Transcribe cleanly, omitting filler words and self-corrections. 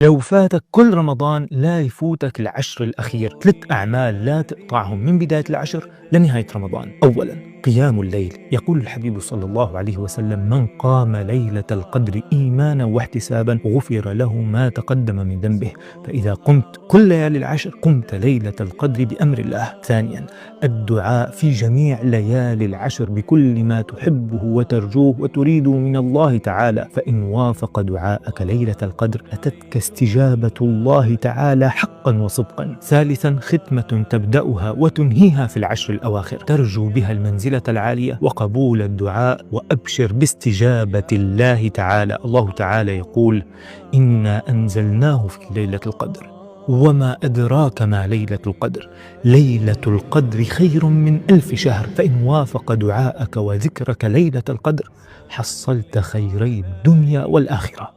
لو فاتك كل رمضان لا يفوتك العشر الأخير. 3 أعمال لا تقطعهم من بداية العشر لنهاية رمضان. أولا قيام الليل. يقول الحبيب صلى الله عليه وسلم: من قام ليلة القدر إيمانا واحتسابا غفر له ما تقدم من ذنبه. فإذا قمت كل ليالي العشر قمت ليلة القدر بأمر الله. ثانيا الدعاء في جميع ليالي العشر بكل ما تحبه وترجوه وتريده من الله تعالى، فإن وافق دعاءك ليلة القدر أتتك استجابة الله تعالى حقا وصدقا. ثالثا ختمة تبدأها وتنهيها في العشر الأواخر ترجو بها المنزلة العالية وقبول الدعاء، وأبشر باستجابة الله تعالى. الله تعالى يقول: إنا أنزلناه في ليلة القدر وما أدراك ما ليلة القدر، ليلة القدر خير من 1000 شهر. فإن وافق دعاءك وذكرك ليلة القدر حصلت خيري الدنيا والآخرة.